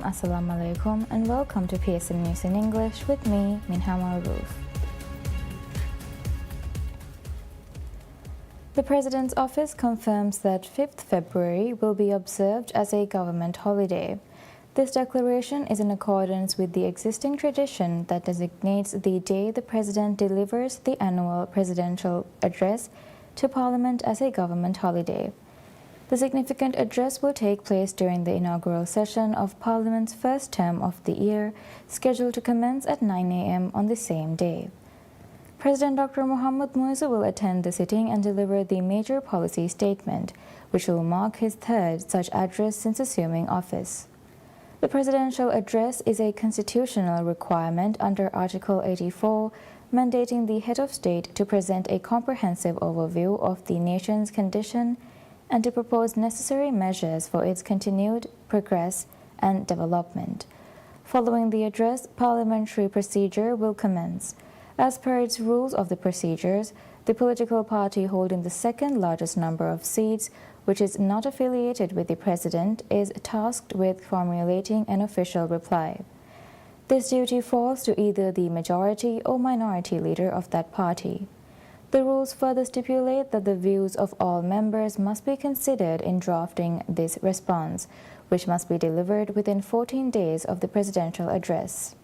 Assalamu alaikum, and welcome to PSM News in English with me, Minha Maroof. The President's office confirms that 5th February will be observed as a government holiday. This declaration is in accordance with the existing tradition that designates the day the President delivers the annual presidential address to Parliament as a government holiday. The significant address will take place during the inaugural session of Parliament's first term of the year, scheduled to commence at 9 a.m. on the same day. President Dr. Mohammad Muizzu will attend the sitting and deliver the major policy statement, which will mark his third such address since assuming office. The presidential address is a constitutional requirement under Article 84, mandating the head of state to present a comprehensive overview of the nation's condition and to propose necessary measures for its continued progress and development. Following the address, parliamentary procedure will commence. As per its rules of the procedures, the political party holding the second largest number of seats, which is not affiliated with the President, is tasked with formulating an official reply. This duty falls to either the majority or minority leader of that party. The rules further stipulate that the views of all members must be considered in drafting this response, which must be delivered within 14 days of the presidential address.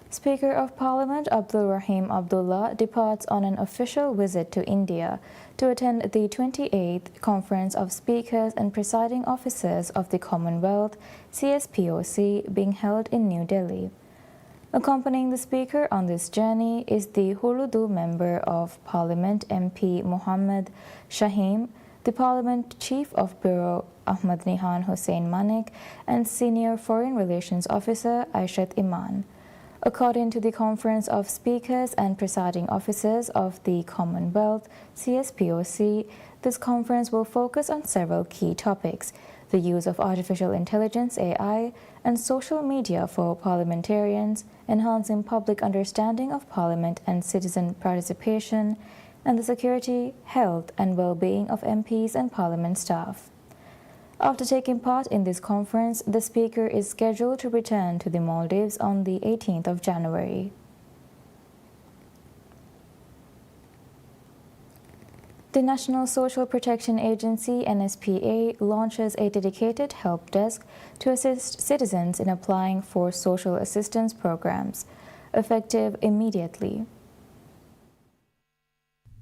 Speaker of Parliament Abdul Rahim Abdullah departs on an official visit to India to attend the 28th Conference of Speakers and Presiding Officers of the Commonwealth (CSPOC) being held in New Delhi. Accompanying the Speaker on this journey is the Huludu Member of Parliament MP Muhammad Shaheen, the Parliament Chief of Bureau Ahmad Nihan Hussain Manik, and Senior Foreign Relations Officer Aishat Iman. According to the Conference of Speakers and Presiding Officers of the Commonwealth (CSPOC), this conference will focus on several key topics: the use of artificial intelligence (AI) and social media for parliamentarians, enhancing public understanding of Parliament and citizen participation, and the security, health and well-being of MPs and Parliament staff. After taking part in this conference, the Speaker is scheduled to return to the Maldives on the 18th of January. The National Social Protection Agency (NSPA) launches a dedicated help desk to assist citizens in applying for social assistance programs, effective immediately.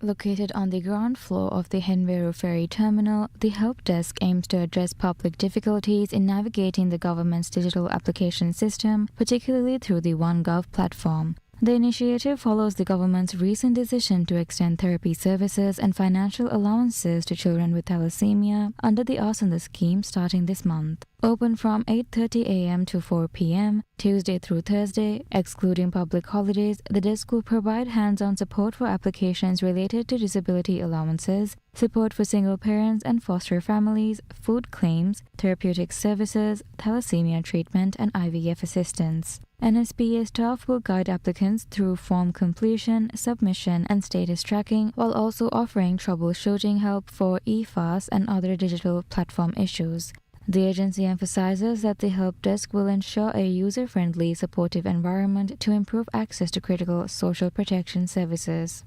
Located on the ground floor of the Henveru Ferry Terminal, the help desk aims to address public difficulties in navigating the government's digital application system, particularly through the OneGov platform. The initiative follows the government's recent decision to extend therapy services and financial allowances to children with thalassemia under the Asanda scheme starting this month. Open from 8:30 a.m. to 4 p.m., Tuesday through Thursday, excluding public holidays, the desk will provide hands-on support for applications related to disability allowances, support for single parents and foster families, food claims, therapeutic services, thalassemia treatment, and IVF assistance. NSPA staff will guide applicants through form completion, submission, and status tracking, while also offering troubleshooting help for e-FAS and other digital platform issues. The agency emphasizes that the help desk will ensure a user-friendly, supportive environment to improve access to critical social protection services.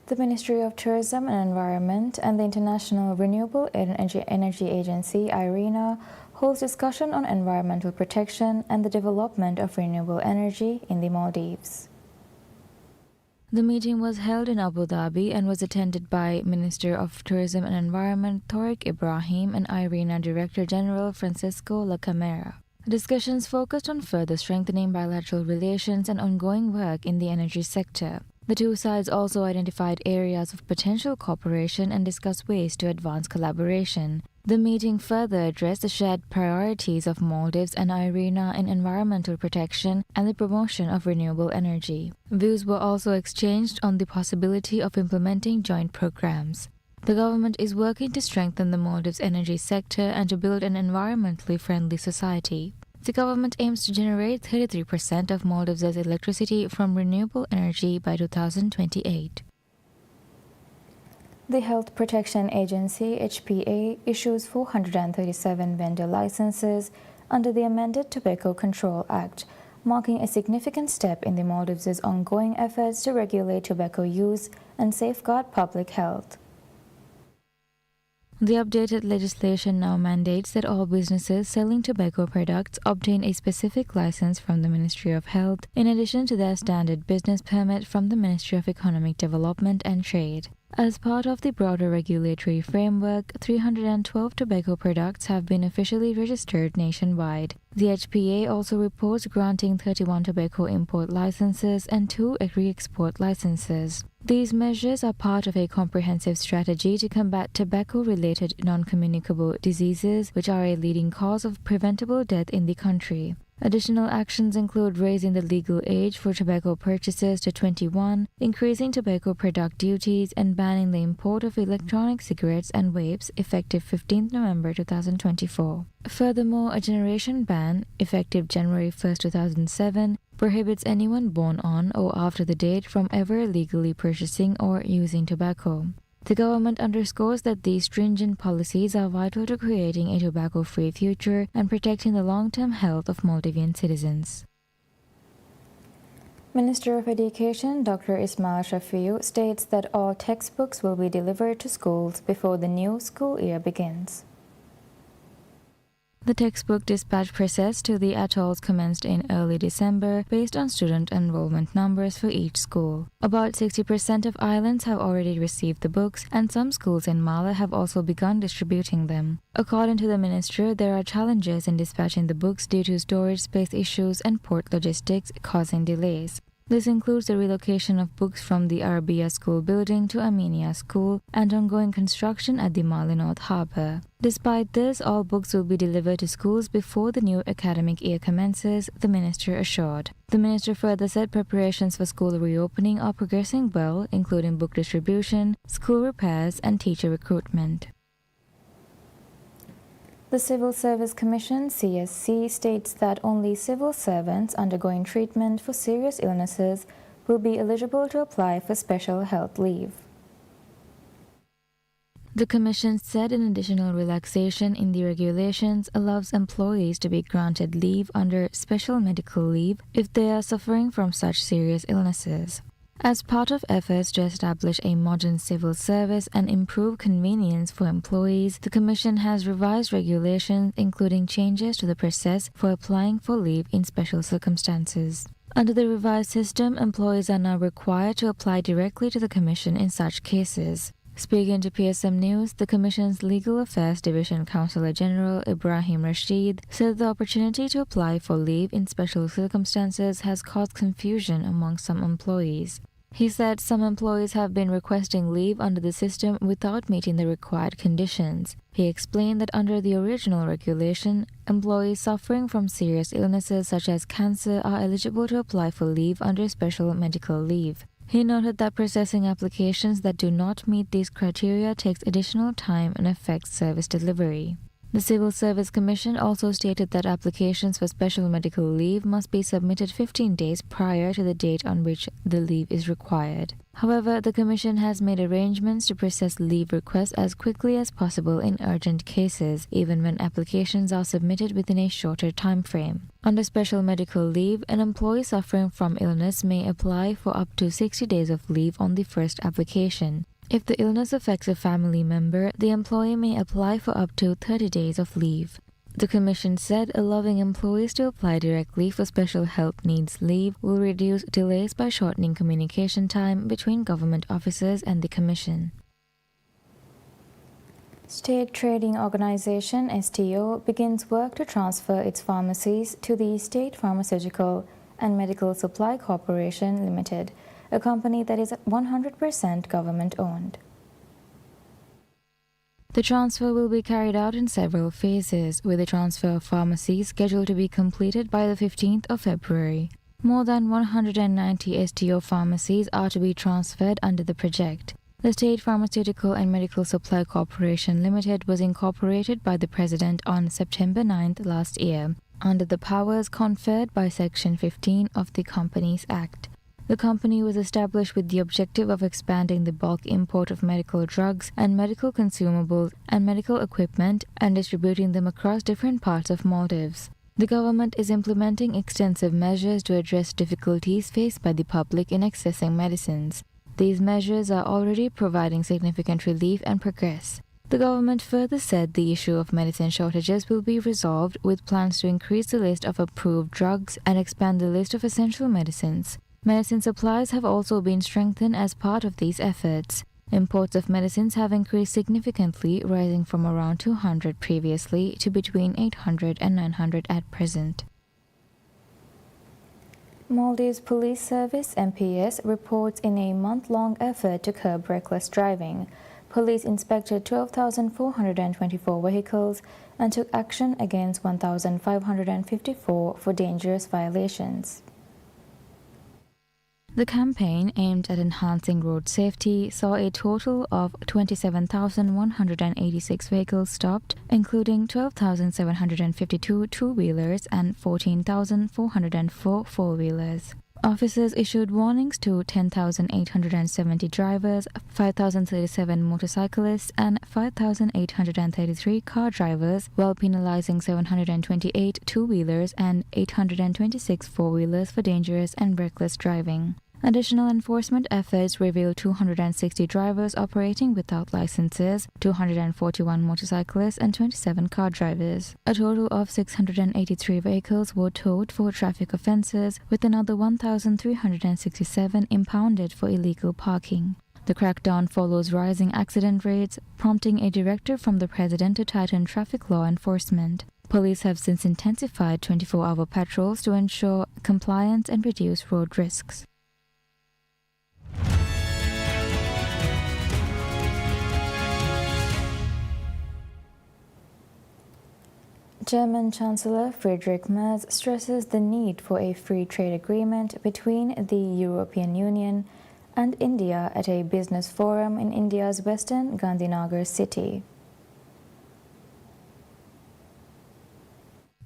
The Ministry of Tourism and Environment and the International Renewable Energy Agency (IRENA) holds discussion on environmental protection and the development of renewable energy in the Maldives. The meeting was held in Abu Dhabi and was attended by Minister of Tourism and Environment Tariq Ibrahim and IRENA Director General Francisco La Camera. Discussions focused on further strengthening bilateral relations and ongoing work in the energy sector. The two sides also identified areas of potential cooperation and discussed ways to advance collaboration. The meeting further addressed the shared priorities of Maldives and IRENA in environmental protection and the promotion of renewable energy. Views were also exchanged on the possibility of implementing joint programs. The government is working to strengthen the Maldives energy sector and to build an environmentally friendly society. The government aims to generate 33% of Maldives' electricity from renewable energy by 2028. The Health Protection Agency (HPA) issues 437 vendor licenses under the amended Tobacco Control Act, marking a significant step in the Maldives' ongoing efforts to regulate tobacco use and safeguard public health. The updated legislation now mandates that all businesses selling tobacco products obtain a specific license from the Ministry of Health, in addition to their standard business permit from the Ministry of Economic Development and Trade. As part of the broader regulatory framework, 312 tobacco products have been officially registered nationwide. The HPA also reports granting 31 tobacco import licenses and 2 agri-export licenses. These measures are part of a comprehensive strategy to combat tobacco-related non-communicable diseases, which are a leading cause of preventable death in the country. Additional actions include raising the legal age for tobacco purchases to 21, increasing tobacco product duties, and banning the import of electronic cigarettes and vapes effective 15 November 2024. Furthermore, a generation ban, effective January 1, 2007, prohibits anyone born on or after the date from ever legally purchasing or using tobacco. The government underscores that these stringent policies are vital to creating a tobacco-free future and protecting the long-term health of Maldivian citizens. Minister of Education Dr. Ismail Shafiu states that all textbooks will be delivered to schools before the new school year begins. The textbook dispatch process to the atolls commenced in early December based on student enrollment numbers for each school. About 60% of islands have already received the books, and some schools in Mala have also begun distributing them. According to the minister, there are challenges in dispatching the books due to storage space issues and port logistics causing delays. This includes the relocation of books from the Arabia School building to Armenia School and ongoing construction at the Mali North Harbour. Despite this, all books will be delivered to schools before the new academic year commences, the minister assured. The minister further said preparations for school reopening are progressing well, including book distribution, school repairs, and teacher recruitment. The Civil Service Commission (CSC) states that only civil servants undergoing treatment for serious illnesses will be eligible to apply for special health leave. The Commission said an additional relaxation in the regulations allows employees to be granted leave under special medical leave if they are suffering from such serious illnesses. As part of efforts to establish a modern civil service and improve convenience for employees, the Commission has revised regulations, including changes to the process for applying for leave in special circumstances. Under the revised system, employees are now required to apply directly to the Commission in such cases. Speaking to PSM News, the Commission's Legal Affairs Division Counsellor General Ibrahim Rashid said the opportunity to apply for leave in special circumstances has caused confusion among some employees. He said some employees have been requesting leave under the system without meeting the required conditions. He explained that under the original regulation, employees suffering from serious illnesses such as cancer are eligible to apply for leave under special medical leave. He noted that processing applications that do not meet these criteria takes additional time and affects service delivery. The Civil Service Commission also stated that applications for special medical leave must be submitted 15 days prior to the date on which the leave is required. However, the Commission has made arrangements to process leave requests as quickly as possible in urgent cases, even when applications are submitted within a shorter time frame. Under special medical leave, an employee suffering from illness may apply for up to 60 days of leave on the first application. If the illness affects a family member, the employee may apply for up to 30 days of leave. The Commission said allowing employees to apply directly for special health needs leave will reduce delays by shortening communication time between government officers and the Commission. State Trading Organization (STO) begins work to transfer its pharmacies to the State Pharmaceutical and Medical Supply Corporation Limited, a company that is 100% government-owned. The transfer will be carried out in several phases, with the transfer of pharmacies scheduled to be completed by the 15th of February. More than 190 STO pharmacies are to be transferred under the project. The State Pharmaceutical and Medical Supply Corporation Limited was incorporated by the President on September 9th last year, under the powers conferred by Section 15 of the Companies Act. The company was established with the objective of expanding the bulk import of medical drugs and medical consumables and medical equipment and distributing them across different parts of Maldives. The government is implementing extensive measures to address difficulties faced by the public in accessing medicines. These measures are already providing significant relief and progress. The government further said the issue of medicine shortages will be resolved with plans to increase the list of approved drugs and expand the list of essential medicines. Medicine supplies have also been strengthened as part of these efforts. Imports of medicines have increased significantly, rising from around 200 previously to between 800 and 900 at present. Maldives Police Service (MPS) reports in a month-long effort to curb reckless driving. Police inspected 12,424 vehicles and took action against 1,554 for dangerous violations. The campaign, aimed at enhancing road safety, saw a total of 27,186 vehicles stopped, including 12,752 two-wheelers and 14,404 four-wheelers. Officers issued warnings to 10,870 drivers, 5,037 motorcyclists, and 5,833 car drivers, while penalizing 728 two-wheelers and 826 four-wheelers for dangerous and reckless driving. Additional enforcement efforts revealed 260 drivers operating without licenses, 241 motorcyclists, and 27 car drivers. A total of 683 vehicles were towed for traffic offences, with another 1,367 impounded for illegal parking. The crackdown follows rising accident rates, prompting a directive from the president to tighten traffic law enforcement. Police have since intensified 24-hour patrols to ensure compliance and reduce road risks. German Chancellor Friedrich Merz stresses the need for a free trade agreement between the European Union and India at a business forum in India's western Gandhinagar city.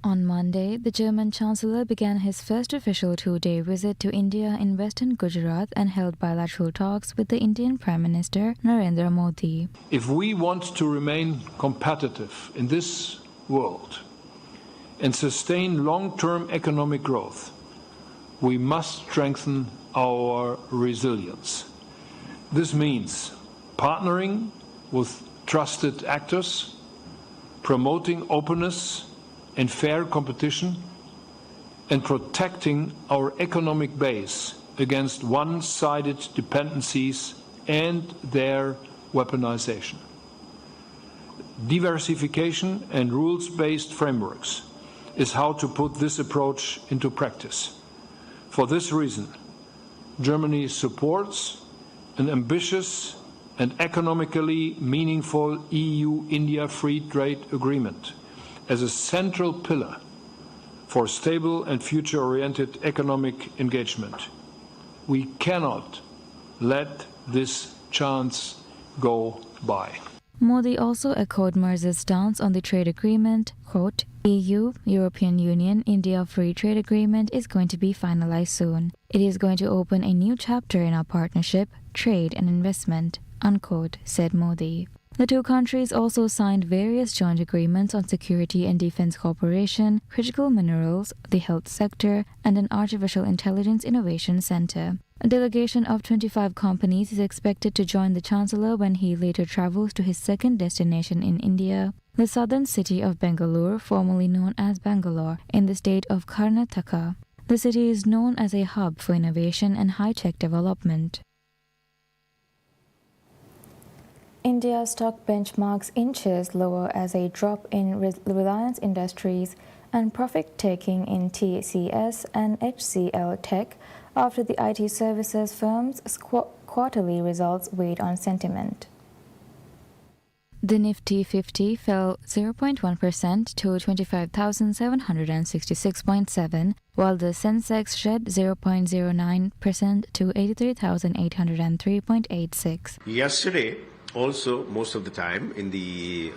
On Monday, the German Chancellor began his first official two-day visit to India in western Gujarat and held bilateral talks with the Indian Prime Minister Narendra Modi. If we want to remain competitive in this world and sustain long-term economic growth, we must strengthen our resilience. This means partnering with trusted actors, promoting openness and fair competition, and protecting our economic base against one-sided dependencies and their weaponization. Diversification and rules-based frameworks is how to put this approach into practice. For this reason, Germany supports an ambitious and economically meaningful EU-India free trade agreement as a central pillar for stable and future-oriented economic engagement. We cannot let this chance go by. Modi also echoed Merz's stance on the trade agreement, quote, EU, European Union, India Free Trade Agreement is going to be finalized soon. It is going to open a new chapter in our partnership, trade and investment, unquote, said Modi. The two countries also signed various joint agreements on security and defense cooperation, critical minerals, the health sector, and an artificial intelligence innovation center. A delegation of 25 companies is expected to join the Chancellor when he later travels to his second destination in India, the southern city of Bangalore, formerly known as Bangalore, in the state of Karnataka. The city is known as a hub for innovation and high-tech development. India's stock benchmarks inches lower as a drop in Reliance Industries and profit-taking in TCS and HCL Tech after the IT services firm's quarterly results weighed on sentiment. The Nifty 50 fell 0.1% to 25,766.7, while the Sensex shed 0.09% to 83,803.86. Yesterday, also most of the time in the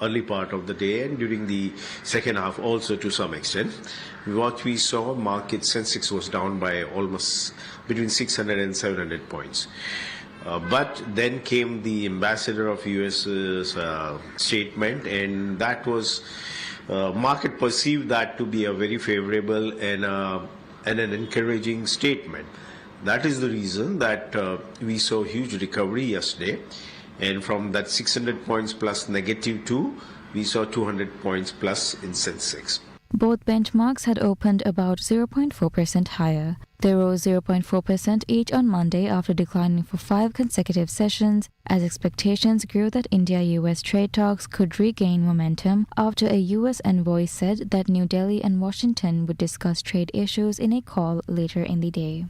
early part of the day and during the second half also to some extent. What we saw, market Sensex was down by almost between 600 and 700 points. But then came the ambassador of US's statement, and that was market perceived that to be a very favorable and an encouraging statement. That is the reason that we saw huge recovery yesterday, and from that 600 points plus -2, we saw 200 points plus in Sensex. Both benchmarks had opened about 0.4% higher. They rose 0.4% each on Monday after declining for 5 consecutive sessions, as expectations grew that India-US trade talks could regain momentum after a US envoy said that New Delhi and Washington would discuss trade issues in a call later in the day.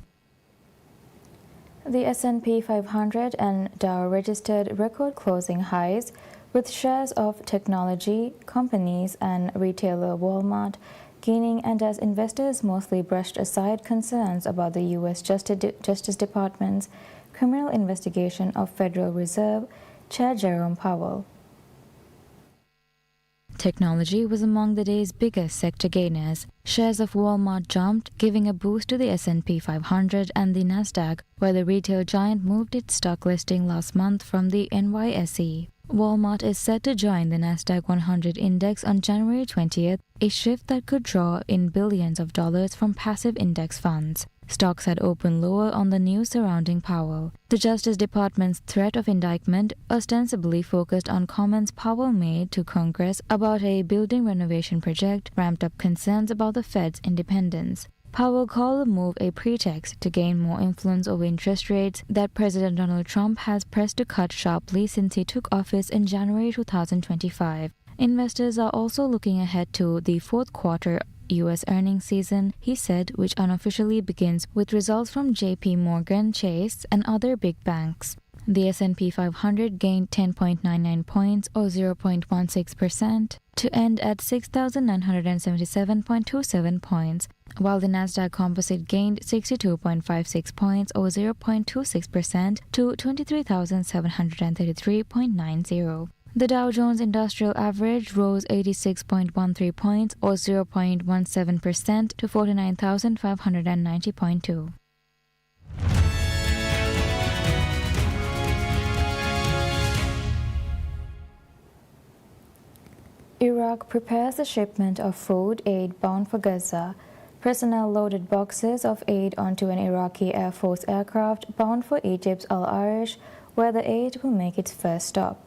The S&P 500 and Dow registered record closing highs, with shares of technology companies and retailer Walmart gaining, and as investors mostly brushed aside concerns about the U.S. Justice Department's criminal investigation of Federal Reserve Chair Jerome Powell. Technology was among the day's biggest sector gainers. Shares of Walmart jumped, giving a boost to the S&P 500 and the Nasdaq, where the retail giant moved its stock listing last month from the NYSE. Walmart is set to join the Nasdaq 100 index on January 20th, a shift that could draw in billions of dollars from passive index funds. Stocks had opened lower on the news surrounding Powell. The Justice Department's threat of indictment ostensibly focused on comments Powell made to Congress about a building renovation project, ramped up concerns about the Fed's independence. Powell called the move a pretext to gain more influence over interest rates that President Donald Trump has pressed to cut sharply since he took office in January 2025. Investors are also looking ahead to the fourth quarter U.S. earnings season, he said, which unofficially begins with results from J.P. Morgan Chase and other big banks. The S&P 500 gained 10.99 points or 0.16% to end at 6,977.27 points, while the Nasdaq Composite gained 62.56 points or 0.26% to 23,733.90. The Dow Jones Industrial Average rose 86.13 points or 0.17% to 49,590.2. Iraq prepares a shipment of food aid bound for Gaza. Personnel loaded boxes of aid onto an Iraqi Air Force aircraft bound for Egypt's Al Arish, where the aid will make its first stop.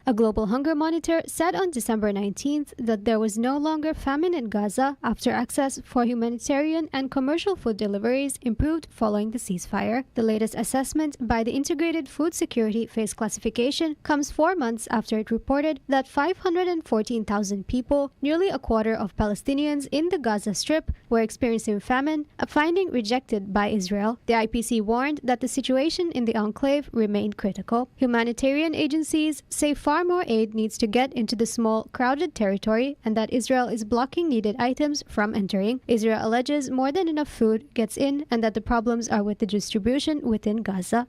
A global hunger monitor said on December 19th that there was no longer famine in Gaza after access for humanitarian and commercial food deliveries improved following the ceasefire. The latest assessment by the Integrated Food Security Phase Classification comes 4 months after it reported that 514,000 people, nearly a quarter of Palestinians in the Gaza Strip, were experiencing famine, a finding rejected by Israel. The IPC warned that the situation in the enclave remained critical. Humanitarian agencies say far more aid needs to get into the small, crowded territory and that Israel is blocking needed items from entering. Israel alleges more than enough food gets in and that the problems are with the distribution within Gaza.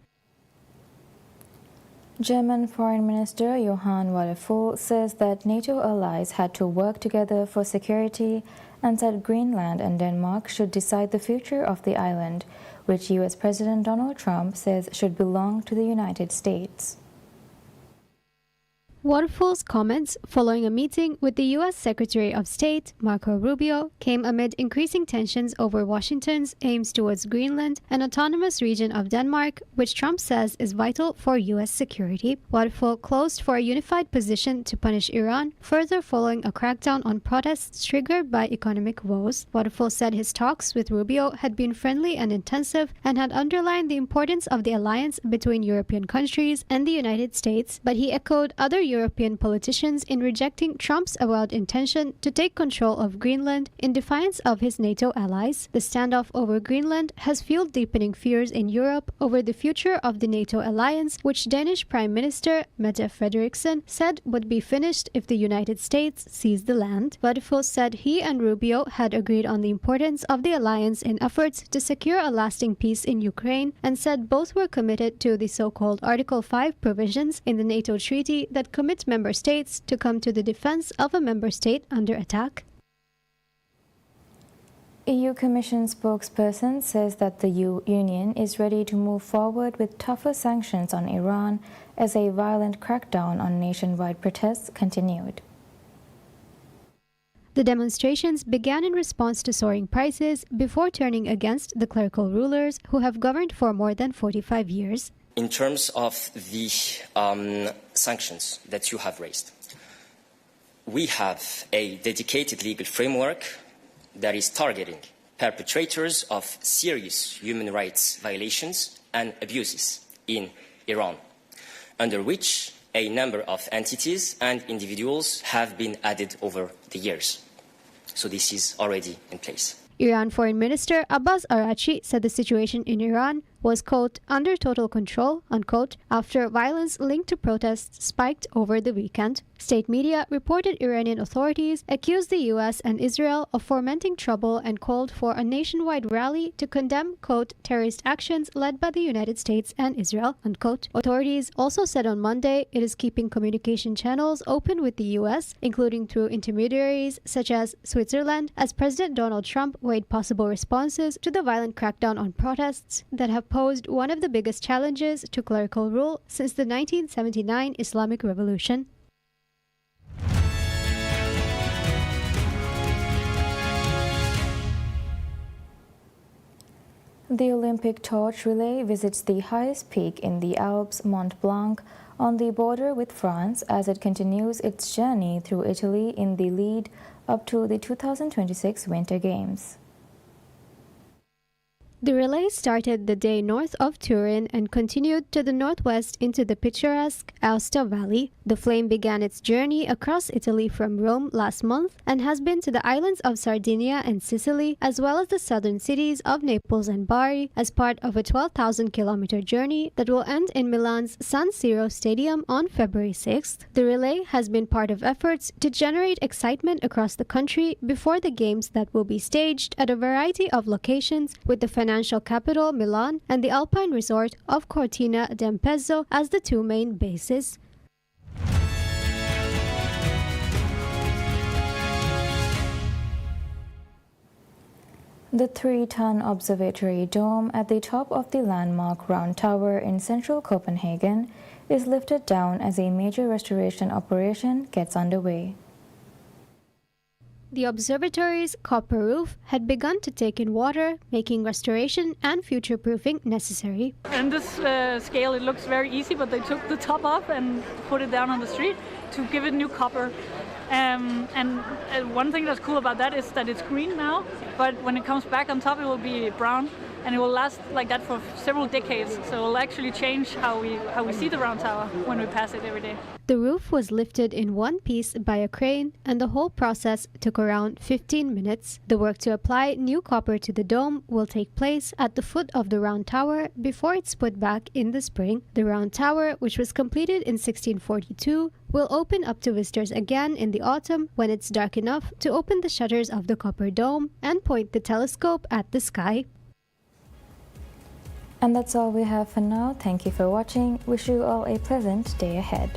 German Foreign Minister Johann Wadephul says that NATO allies had to work together for security and said Greenland and Denmark should decide the future of the island, which U.S. President Donald Trump says should belong to the United States. Waterfall's comments following a meeting with the U.S. Secretary of State, Marco Rubio, came amid increasing tensions over Washington's aims towards Greenland, an autonomous region of Denmark, which Trump says is vital for U.S. security. Waterfall closed for a unified position to punish Iran, further following a crackdown on protests triggered by economic woes. Waterfall said his talks with Rubio had been friendly and intensive and had underlined the importance of the alliance between European countries and the United States, but he echoed other European politicians in rejecting Trump's avowed intention to take control of Greenland in defiance of his NATO allies. The standoff over Greenland has fueled deepening fears in Europe over the future of the NATO alliance, which Danish Prime Minister Mette Frederiksen said would be finished if the United States seized the land. Vadeful said he and Rubio had agreed on the importance of the alliance in efforts to secure a lasting peace in Ukraine, and said both were committed to the so-called Article 5 provisions in the NATO treaty that commit member states to come to the defense of a member state under attack. EU Commission spokesperson says that the Union is ready to move forward with tougher sanctions on Iran as a violent crackdown on nationwide protests continued. The demonstrations began in response to soaring prices before turning against the clerical rulers who have governed for more than 45 years. In terms of the sanctions that you have raised, we have a dedicated legal framework that is targeting perpetrators of serious human rights violations and abuses in Iran, under which a number of entities and individuals have been added over the years. So this is already in place. Iran Foreign Minister Abbas Araghchi said the situation in Iran was, quote, under total control, unquote, after violence linked to protests spiked over the weekend. State media reported Iranian authorities accused the U.S. and Israel of fomenting trouble and called for a nationwide rally to condemn, quote, terrorist actions led by the United States and Israel, unquote. Authorities also said on Monday it is keeping communication channels open with the U.S., including through intermediaries such as Switzerland, as President Donald Trump weighed possible responses to the violent crackdown on protests that have posed one of the biggest challenges to clerical rule since the 1979 Islamic Revolution. The Olympic torch relay visits the highest peak in the Alps, Mont Blanc, on the border with France as it continues its journey through Italy in the lead up to the 2026 Winter Games. The relay started the day north of Turin and continued to the northwest into the picturesque Aosta Valley. The flame began its journey across Italy from Rome last month and has been to the islands of Sardinia and Sicily, as well as the southern cities of Naples and Bari, as part of a 12,000-kilometer journey that will end in Milan's San Siro Stadium on February 6th. The relay has been part of efforts to generate excitement across the country before the games that will be staged at a variety of locations, with the financial capital Milan and the alpine resort of Cortina d'Ampezzo as the two main bases. The 3-ton observatory dome at the top of the landmark Round Tower in central Copenhagen is lifted down as a major restoration operation gets underway. The observatory's copper roof had begun to take in water, making restoration and future-proofing necessary. In this scale it looks very easy, but they took the top off and put it down on the street to give it new copper. And one thing that's cool about that is that it's green now, but when it comes back on top it will be brown, and it will last like that for several decades. So it will actually change how we see the Round Tower when we pass it every day. The roof was lifted in one piece by a crane, and the whole process took around 15 minutes. The work to apply new copper to the dome will take place at the foot of the Round Tower before it's put back in the spring. The Round Tower, which was completed in 1642, will open up to visitors again in the autumn when it's dark enough to open the shutters of the copper dome and point the telescope at the sky. And that's all we have for now. Thank you for watching. Wish you all a pleasant day ahead.